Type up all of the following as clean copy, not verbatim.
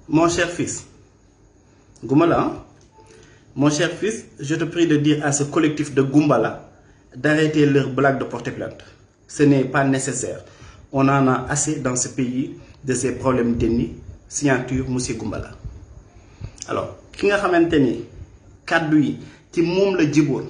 Mon cher fils, Goumbala, mon cher fils, je te prie de dire à ce collectif de Goumbala d'arrêter leur blague de porter plainte. Ce n'est pas nécessaire. On en a assez dans ce pays de ces problèmes d'ethnie. Signature, monsieur Goumbala. Alors, ki nga xamanteni kaddu yi ci mom la djiboon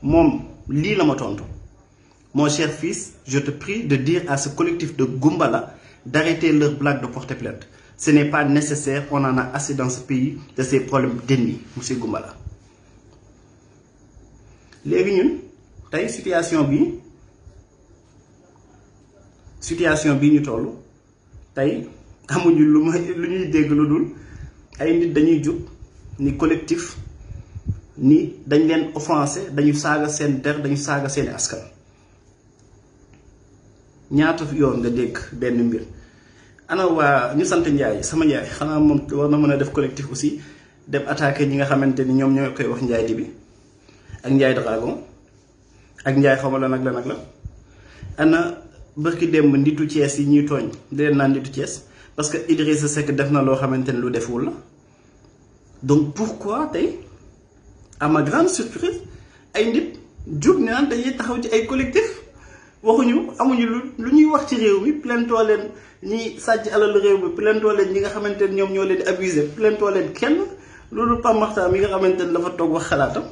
mom li la ma tontu. Mon cher fils, je te prie de dire à ce collectif de Goumbala d'arrêter leur blague de porter plainte. Ce n'est pas nécessaire, on en a assez dans ce pays de ces problèmes d'ennemis, monsieur Goumbala. Légui ñun tay situation bi ñu tollu tay amuñu lu ñuy dégg lu dul ay nit dañuy juk ni collectif ni dañ leen offenser dañu saga sen der dañu saga sen askan ñaata yoon nga dégg benn mbir ana waa ñu sant Ndiaye sama Ndiaye xanaa moom war na mën a def collectif aussi dem attaquer ñi nga xamante ni ñoom ñoo koy wax Ndiaye di bi ak Ndiaye Dragon ak Ndiaye xawma la nag la ana bërki dem nditu Thiès yi ñuy tooñ di leen naan nditu Thiès parce que Idrissa Seck def na loo xamante ni lu deful la donc pourquoi tey à ma grande surprise ay nit jóg ne naan dañuy taxaw ci ay collectif waxuñu amuñu lu ñuy wax ci réew mi plaintoo leen ñi sàcc alal réew mi plaintoo leen ñi nga xamante ne ñoom ñoo leen abusé plaintoo leen kenn loolu Pape Makhtar mi nga xamante ne dafa toog wax xalaatam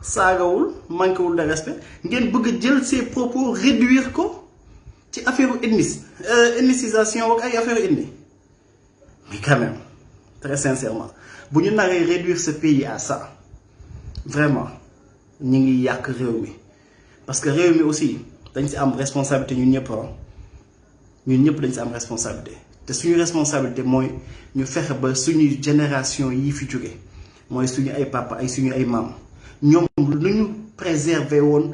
saagawul manquéwul de respect ngeen bëgg a jël ces propos réduire ko ci affaire ethnicisation ak ay affaire ethnie mais quand même très sincèrement bu ñu naree réduire ce pays à ça vraiment ñi ngi yàq réew mi parce que réew mi aussi dañ ci am responsabilité ñun ñëpp dañ ci am responsabilité te suñu responsabilité mooy ñu fexe ba suñu génération yi fi jóge mooy suñu ay papa ay suñu ay maam ñoom lu ñu préserver woon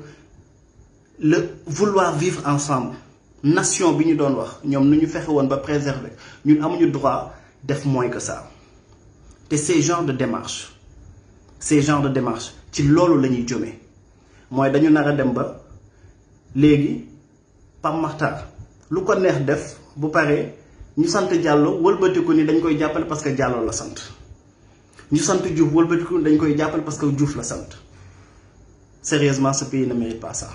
le vouloir vivre ensemble nation bi ñu doon wax ñoom nu ñu fexe woon ba préserver ñun amuñu droit def moins que ça te ces genres de démarche ci loolu la ñuy jëmee mooy dañu nar a dem ba léegi Pape Makhtar lu ko neex def bu paree ñu sant Diallo wëlbatiku ni dañ koy jàppale parce que Diallo la sant ñu sant Diouf wëlbatiku ni dañ koy jàppale parce que Diouf la sant sérieusement ce pays ne mérite pas ça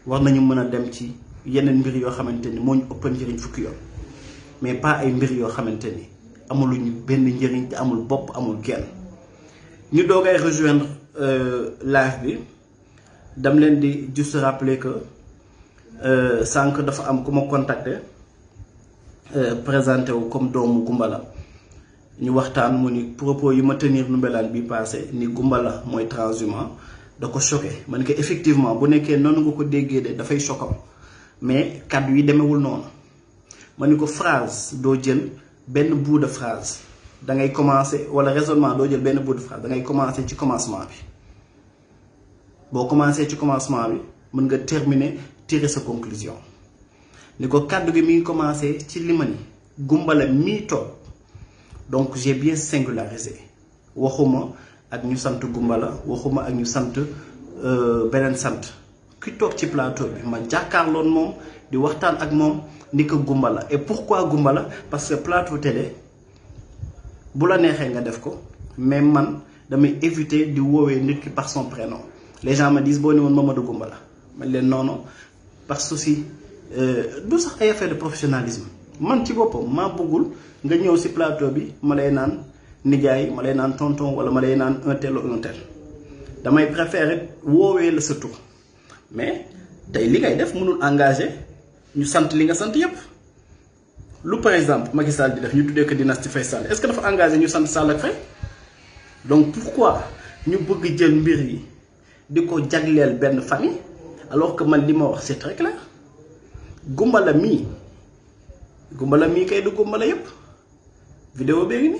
war nañu mën a dem ci yeneen mbir yoo xamante ni moo ñu ëppal njëriñ fukki yoon mais pas ay mbir yoo xamante ni amuluñu benn njëriñ te amul bopp amul genn ñu doogay rejoindre live bi dam leen di juste rappeler que sànq dafa am ku ma contacté présenté wu comme doomu Goumbala ñu waxtaan mu ni propos yi ma tenir Ndoumbelane bi passé ni Goumbala mooy transhumant da ko choqué man que effectivement bu nekkee noonu nga ko déggee de dafay choquant mais kàddu yi demewul noonu ma ni ko phrase doo jël benn bout de phrase da ngay commencer wala raisonnement doo jël benn bout de phrase da ngay commencer ci commencement bi boo commencé ci commencement bi mën nga terminer tirer sa conclusion ni ko kàddu gi mi ngi commencé ci li ma ni Goumbala mii toog donc j'ai bien singularisé waxuma ak ñu sant Goumbala waxuma ak ñu sant beneen sant ki toog ci plateau bi ma jàkkaarloon moom di waxtaan ak moom ni ko Goumbala et pourquoi Goumbala parce que plateau télé bu la neexee nga def ko mais man damay éviter di woowee nit ki par son prénom. Les gens me disent bon Mamadou Goumbala man leen non parce que aussi du sax ay affaire de professionnalisme man ci boppam maa bëggul nga ñëw ci plateau bi ma lay naan nijaay ma lay naan tonton wala ma lay naan un tel ou un tel damay préférer woowee la sa tur mais tey li ngay def mënul engagé ñu sant li nga sant yépp lu par exemple Macky Sall di def ñu tuddee ko dynastie Faye Sall est-ce que dafa engagé ñu sant Sall ak Faye donc pourquoi ñu bëgg jël mbir yi di ko jagleel benn famille alors que man li ma wax c'est très clair Goumbala mii kay du Goumbala yépp vidéo bee ngi nii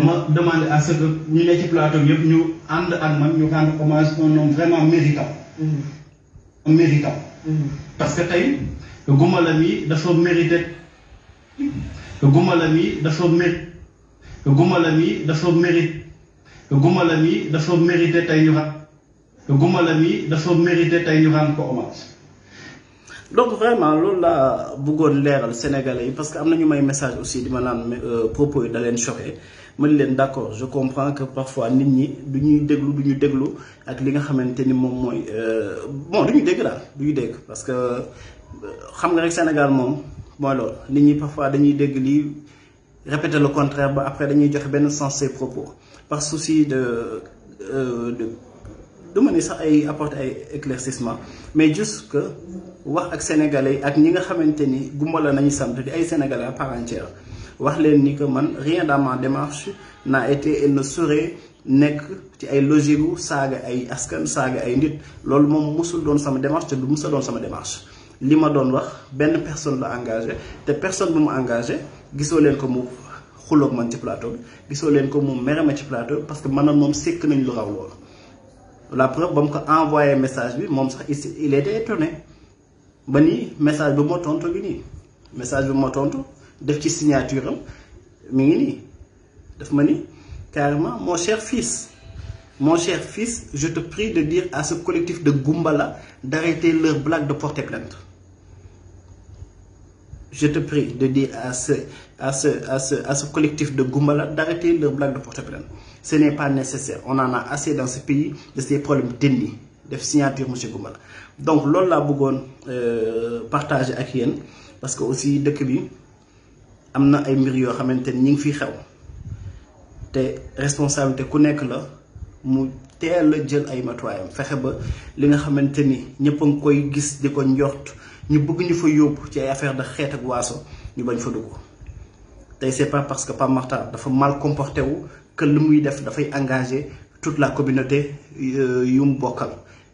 ma demande à ce que ñu ne ci plateau yépp ñu ànd ak man ñu rendre hommage un homme vraiment méritant parce que tey Goumbala mii dafa mérité Goumbala mii dafa mérité tey ñu Goumbala mi dafa mérité tey ñu rendre ko hommage donc vraiment loolu laa bëggoon leeral sénégalais yi parce que am na ñu may message aussi di ma naan propos yi da leen choqué ma ni leen d'accord je comprends que parfois nit ñi du ñuy déglu ak li nga xamante ni moom mooy bon du ñu dégg daal du ñu dégg parce que xam nga rek Sénégal moom mooy loolu nit ñi parfois dañuy dégg lii répéter le contraire ba après dañuy joxe benn sens ces propos par souci de ma ni sax ay apporter ay éclaircissement mais juste que wax ak sénégalais ak ñi nga xamante ni gumba la nañu sant di ay sénégalais à part entière wax leen ni que man rien dans ma démarche n'a été et ne saurait nekk ci ay logique gu saaga ay askan saaga ay nit loolu moom musul doon sama démarche te du mus a doon sama démarche li ma doon wax benn personne la engagé te personne bu mu engagé gisoo leen ko mu xuloog man ci plateau bi gisoo leen ko mu mere ma ci plateau parce que man ak moom sekk nañ lu raw loolu la preuve ba mu ko envoyé message bi moom sax il était étonné ba nii message bi moo tontu gi nii message bi moo tontu def ci signature am mi ngi nii daf ma ni carrément mon cher fils je te prie de dire à ce collectif de Goumbala d'arrêter leur blague de porter plainte. Je te prie de dire à ce collectif de Goumbala d'arrêter leur blague de porter plainte. Ce n'est pas nécessaire. On en a assez dans ce pays de ces problèmes d'ennemis, de signature M. Goumbala. Donc, c'est ce que je partager avec vous. Parce que aussi, dëkk bi am na ay mbir yoo xamante ni ñu ngi fi xew te responsabilité ku nekk la mu teel a jël ay matuwaayam fexe ba li nga xamante ni ñëpp a ngi koy gis di ko njort ñu bëgg ñu fa yóbbu ci ay affaire de xeet ak waaso ñu bañ fa dugg tey c'est pas parce que Pape Makhtar dafa mal comporté wu que lu muy def dafay engager toute la communauté yu mu bokkal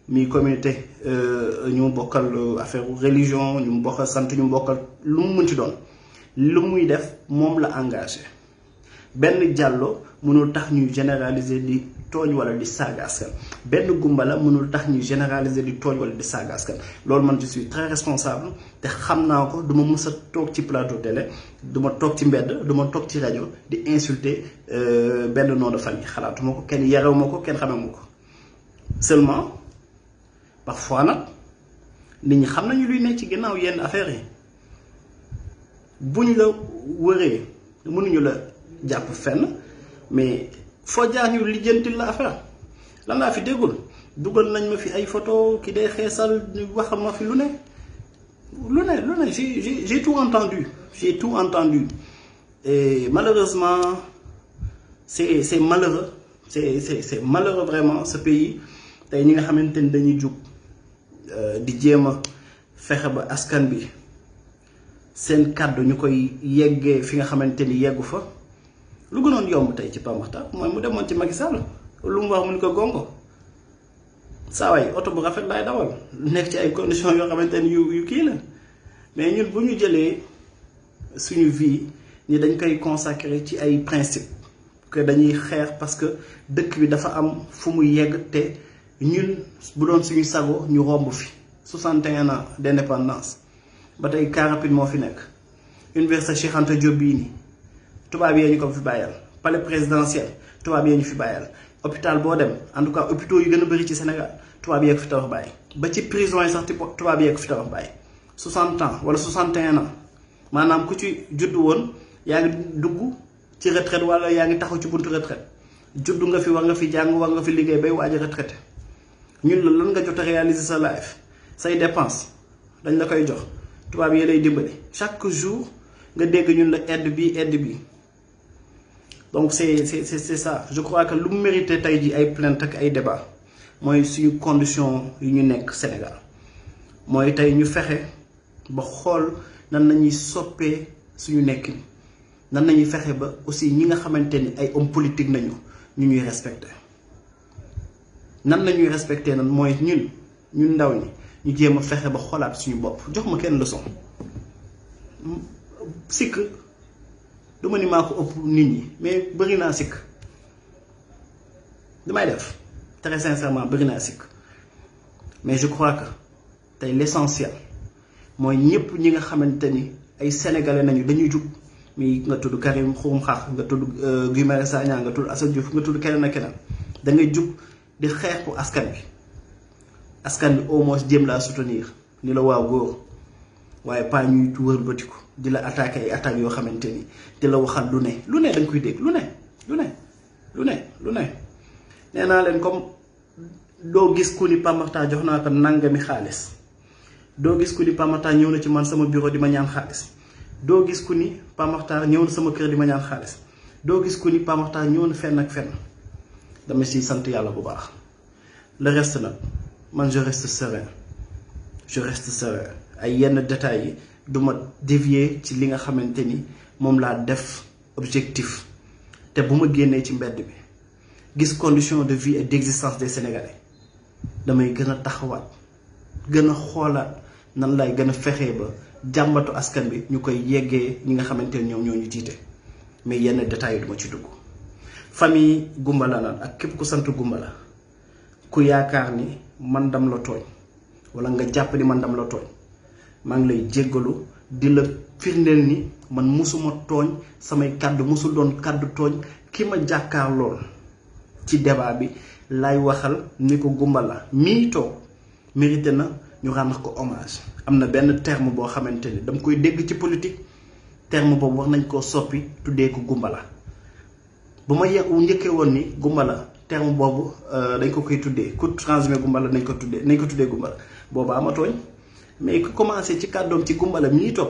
mi communauté ñu mu bokkal affaire religion ñu mu bokkal sant ñu mu bokkal lu mu mën ci doon lu muy def moom la engagé benn jàllo mënul tax ñuy généraliser di tooñ wala di saaga askan benn gumbala mënul tax ñuy généraliser di tooñ wala di saaga askan loolu man je suis très responsable te xam naa ko duma mës a toog ci plateau télé duma toog ci mbedd duma toog ci rajo di insulter benn nom de famille xalaatuma ko kenn yarew ma ko kenn xamee ma ko seulement parfois nag nit ñi xam nañu luy nekk ci ginnaaw yenn affaires yi buñ la wëree mënuñu la jàpp fenn mais foo jaar ñu lijjanti la affaire lan laa fi déggul dugal nañ ma fi ay photo ki day xeesal ñu wax ma fi lu ne j'ai tout entendu et malheureusement c'est malheureux c'est malheureux vraiment ce pays tey ñi nga xamante ni dañuy jug di jéem a fexe ba askan bi seen kàddu ñu koy yeggee fi nga xamante ni yeggu fa lu gënoon yomb tey ci Pape Makhtar mooy mu demoon ci Macky Sall lu mu wax mu ni ko gongo saa waay oto bu rafet laay dawal nekk ci ay conditions yoo xamante ni yu kii la mais ñun bu ñu jëlee suñu vie ni dañ koy consacrer ci ay principe que dañuy xeex parce que dëkk bi dafa am fu mu yegg te ñun bu doon suñu sago ñu romb fi 61 ans d'indépendance ba tey car rapide moo fi nekk université Cheikh Anta Diop bii nii tubaab yee ñu ko fi bàyyal palais présidentiel tubaab yee ñu fi bàyyal hôpital boo dem en tout cas hôpitaux yu gën a bëri ci Sénégal tubaab yee ko fi tabax bàyyi ba ci prison yi sax tubaab yee ko fi tabax bàyyi 60 ans wala 61 ans maanaam ku ci judd woon yaa ngi dugg ci retraite wala yaa ngi taxaw ci buntu retraite judd nga fi war nga fi jàng war nga fi liggéey bay waaj a retraité ñun la lan nga jot a réaliser sa life say dépense dañ la koy jox tubaab yi lay dimbali chaque jour nga dégg ñun la aide bi donc c'est ça je crois que lu mu mérité tey ji ay plainte ak ay débat mooy suñu condition yu ñu nekk Sénégal mooy tey ñu fexe ba xool nan nañuy soppee suñu nekkin nan nañuy fexe ba aussi ñi nga xamante ni ay homme politique nañu ñu ñuy respecté nan nañuy respecté nan mooy ñun ndaw ñi ñu jéem a fexe ba xoolaat suñu bopp jox ma kenn leçon sikk du ma ni maa ko ëpp nit ñi mais bëri naa sikk damay def très sincèrement bëri naa sikk mais je crois que tey l'essentiel mooy ñëpp ñi nga xamante ni ay sénégalais nañu dañuy jug mi nga tudd Karim Xurum Xax nga tudd Guy Marius Sagna nga tudd Assane Diouf nga tudd keneen ak keneen da ngay jug di xeex pour askan bi au moins jéem laa soutenir ni la waaw góor waaye pas ñuy wër bëtiku di la attaquer ay attaques yoo xamante ni di la waxal lu ne dañ koy dégg lu ne nee naa leen comme doo gis ku ni Pape Makhtar jox naa ko nangami xaalis doo gis ku ni Pape Makhtar ñëw na ci man sama bureau di ma ñaan xaalis doo gis ku ni Pape Makhtar ñëw na sama kër di ma ñaan xaalis doo gis ku ni Pape Makhtar ñëw na fenn ak fenn dama siy sant yàlla bu baax. Le reste nag man je reste serein ay yenn détails yi du ma dévier ci li nga xamante ni moom laa def objectif te bu ma génnee ci mbedd bi gis condition de vie et d'existence des Sénégalais damay gën a taxawaat gën a xoolaat nan lay gën a fexee ba jàmbatu askan bi ñu koy yeggee ñi nga xamante ni ñoom ñoo ñu jiite mais yenn détails yi duma ci dugg. famille Goumbala naan ak képp ku sant Goumbala ku yaakaar ni man dam la tooñ wala nga jàpp ni man dam la tooñ maa ngi lay jéggalu di la firndeel ni man musuma tooñ samay kàddu musul doon kàddu tooñ ki ma jàkkaar lool ci débat bi lay waxal ni ko Goumbala mii toog mérité na ñu rendre ko hommage. am na benn terme boo xamante ni dama koy dégg ci politique terme boobu wax nañ koo soppi tuddee ko Goumbala bu ma njëkkee woon ni Goumbala terme boobu dañ ko koy tuddee ku transhumé Goumbala nañ ko tuddee Goumbala booba ama tooñ mais ku commencé ci kàddoom ci Goumbala mii toog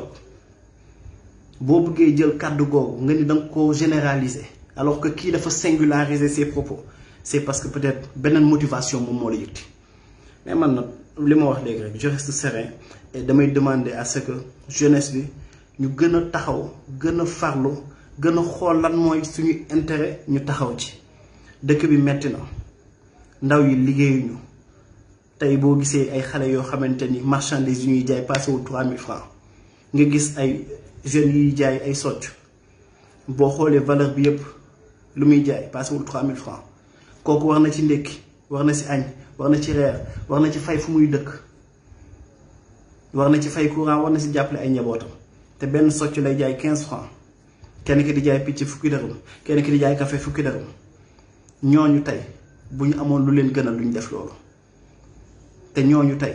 boo bëggee jël kàddu googu nga ni danga ko généraliser alors que kii dafa singulariser ses propos c'est parce que peut-être beneen motivation moom moo la yëgti mais man nag li ma wax léegi rek je reste serein et damay demander à ce que jeunesse bi ñu gën a taxaw gën a farlu gën a xool lan mooy suñu intérêt ñu taxaw ci. dëkk bi metti na ndaw yi liggéeyuñu tey boo gisee ay xale yoo xamante ni marchandises yu ñuy jaay passé wu 3000 francs nga gis ay jeunes yuy jaay ay socc boo xoolee valeur bi yëpp lu muy jaay passé wu 3000 francs kooku war na ci ndékki war na ci añ war na ci reer war na ci fay fu muy dëkk war na ci fay courant war na ci jàppale ay njabootam te benn socc lay jaay 15 francs kenn ki di jaay picc fukki dërëm kenn ki di jaay café fukki dërëm ñooñu tey bu ñu amoon lu leen gënal duñ def loolu te ñooñu tey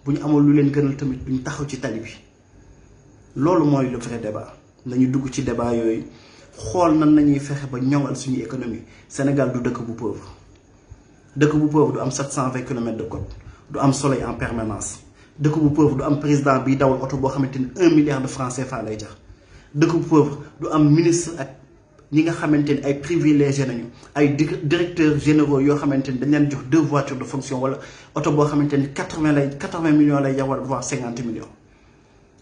bu ñu amoon lu leen gënal tamit duñ taxaw ci tali bi loolu mooy le vrai débat nañu dugg ci débat yooyu xool nan nañuy fexe ba ñoŋal suñu économie. Sénégal du dëkk bu pauvre du am 720 kilomètres de côte du am soleil en permanence dëkk bu pauvre du am président bi dawal oto boo xamante ni 1 milliard de francs CFA lay jar dëkk bu pauvre du am ministre ak ñi nga xamante ni ay privilégié nañu ay directeurs généraux yoo xamante ni dañ leen jox 2 voitures de fonction wala oto boo xamante ni 80 millions lay jar wala voire 50 millions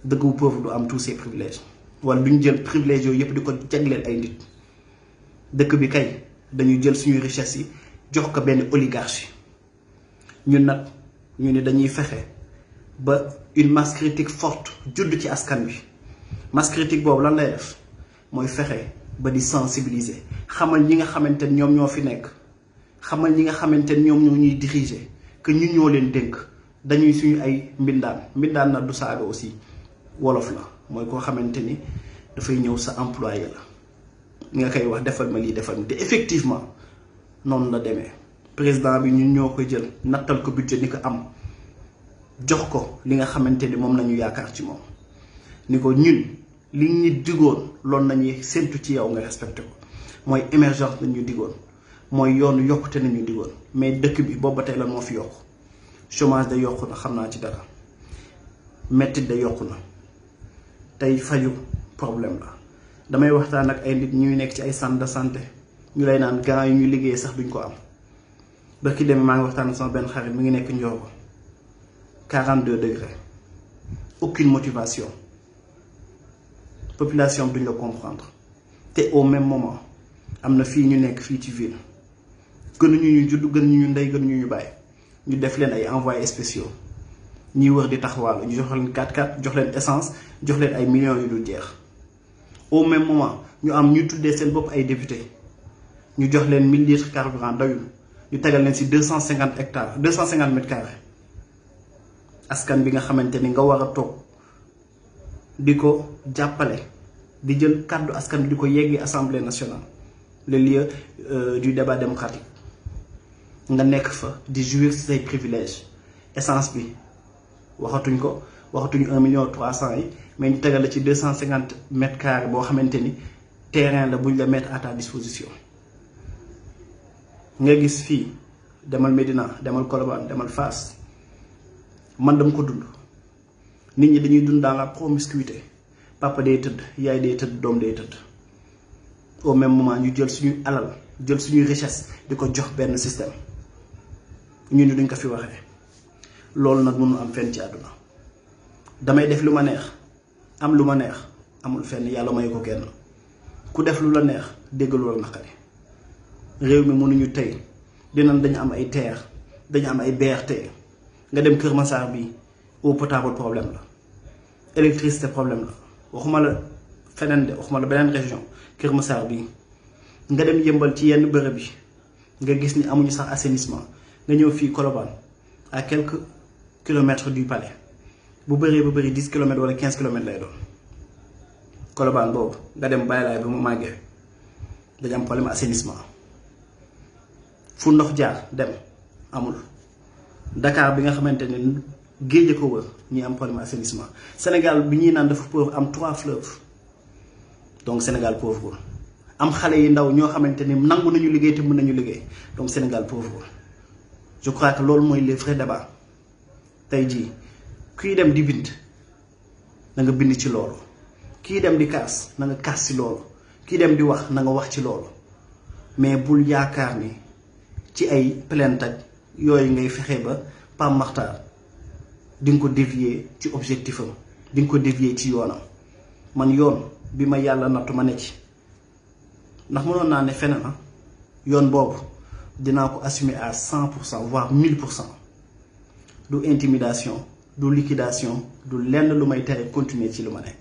dëkk bu pauvre du am tous ces privilèges wala duñ jël privilèges yooyu yëpp di ko jagleel ay nit. dëkk bi kay dañuy jël suñu richesse yi jox ko benn oligarchie ñun nag ñu ni dañuy fexe ba une masse critique forte judd ci askan bi masse critique boobu lan lay def mooy fexe ba di sensibiliser xamal ñi nga xamante ni ñoom ñoo fi nekk xamal ñi nga xamante ni ñoom ñoo ñuy diriger que ñun ñoo leen dénk dañuy suñu ay mbindaan na du saaga aussi wolof la mooy koo xamante ni dafay ñëw sa employé la nga koy wax defal ma lii defal ma te effectivement noonu la demee président bi ñun ñoo ko jël nattal ko budget ni ko am jox ko li nga xamante ni moom nañu yaakaar ci moom ni ko ñun li ñu digoon loolu nañuy séntu ci yow nga respecté ko mooy émergence nañu digoon mooy yoonu yokkute nañu digoon mais dëkk bi boobu ba tey lan moo fi yokku chômage da yokku na xam naa ci dara mettit da yokku na tey faju problème la damay waxtaan ak ay nit ñuy nekk ci ay centre de santé ñu lay naan gants yi ñu liggéey sax duñ ko am ba ki demee maa ngi waxtaan ak sama benn xarit mi ngi nekk Ndiobo 42 degrés aucune motivation population duñ la comprendre te au même moment am na fii ñu nekk fii ci ville gënuñu ñu judd gënuñu ñu ndey gënuñu ñu bàyyi ñu def leen ay envoyés spéciaux ñuy wër di taxawaalu ñu jox leen 4x4 jox leen essence jox leen ay millions yu dul jeex au même moment ñu am ñu tuddee seen bopp ay député ñu jox leen 1000 litres carburant doyul ñu tegal leen ci 250 hectares 250 mètres carrés askan bi nga xamante ni nga war a toog di ko jàppale di jël kàddu askan bi di ko yeggi assemblée nationale le lieu du débat démocratique nga nekk fa di jouir ci say privilèges essence bi waxatuñ ko waxatuñu 1,3 million mais ñu tegal la ci 250 mètres carrés boo xamante ni terrain la buñ la mettre à ta disposition. nga gis fii demal Médina demal Colobane demal Fass man dama ko dund nit ñi dañuy dund dans la promiscuité papa day tëdd yaay day tëdd doom day tëdd au même moment ñu jël suñuy alal jël suñuy richesse di ko jox benn système ñu ni duñ ko fi waxee loolu nag mënu am fenn ci àdduna. damay def lu ma neex am lu ma neex amul fenn yàlla mayu ko kenn ku def lu la neex dégg lu la naqari réew mi mënuñu tey dinañ dañu am ay terre dañu am ay BRT nga dem Kër Massar bi eau potable problème la électricité problème la waxuma la feneen de waxuma la beneen région Kër Massar bi nga dem yëmbal ci yenn bërëb bi nga gis ni amuñu sax assainissement nga ñëw fii Colobane à quelques kilomètres du palais bu bëree ba bëri 10 kilomètres wala 15 kilomètres lay doon Colobane boobu nga dem bàyyi laay ba mu màggee dañu am problème assainissement fu ndox jaar dem amul Dakar bi nga xamante ne géej ko wër ñi am problème assainissement Sénégal bi ñuy naan dafa pauvre am 3 fleuves donc Sénégal pauvre am xale yi ndaw ñoo xamante ni nangu nañu liggéey te mën nañu liggéey donc Sénégal pauvre je crois que loolu mooy les vrais débats tey jii kuy dem di bind na nga bind ci loolu kii dem di kaas na nga kaas ci loolu kii dem di wax na nga wax ci loolu mais bul yaakaar ni ci ay plainte ak yooyu ngay fexe ba Pape Makhtar di nga ko dévier ci objectif am di nga ko dévier ci yoonam man yoon bi ma yàlla nattu ma ne ci ndax mënoon naa ne feneen na yoon boobu dinaa ko assumer à 100% voire 1000%. du intimidation du liquidation du lenn lu may tere continuer ci lu ma ne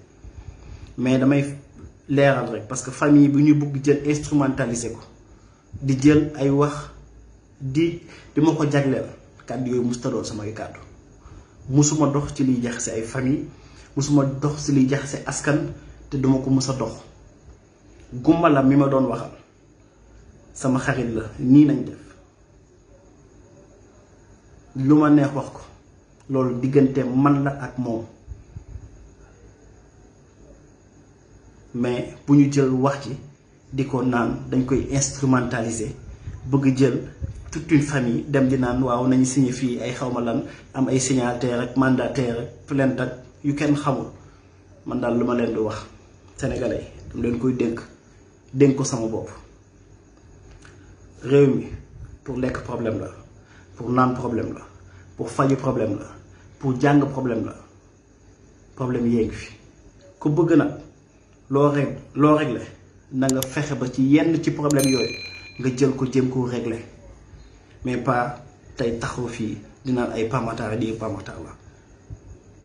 mais damay leeral rek parce que famille bi ñu bëgg jël instrumentaliser ko di jël ay wax di ma ko jagleel kàddu yooyu musta doon samay kàddu musuma dox ci liy jaxase ay famille musuma dox ci liy jaxase askan te duma ko mus a dox gumbala mi ma doon waxal sama xarit la nii nañ def lu ma neex wax ko loolu diggante man la ak moom mais bu ñu jël wax ci di ko naan dañ koy instrumentaliser bëgg jël toute une famille dem di naan waaw nañu signé fii ay xawma lan am ay signataire ak mandataire ak plainte ak yu kenn xamul man daal lu ma leen di wax sénégalais dama leen koy dénk ko sama bopp réew mi pour lekk problème la pour naan problème la pour faju problème la pour jàng problème la problème yee ngi fi ku bëgg nag loo réglé na nga fexe ba ci yenn ci problème yooyu nga jël ko jéem koo réglé mais pas tey taxaw fii dinaan ay Pape Makhtar di Pape Makhtar la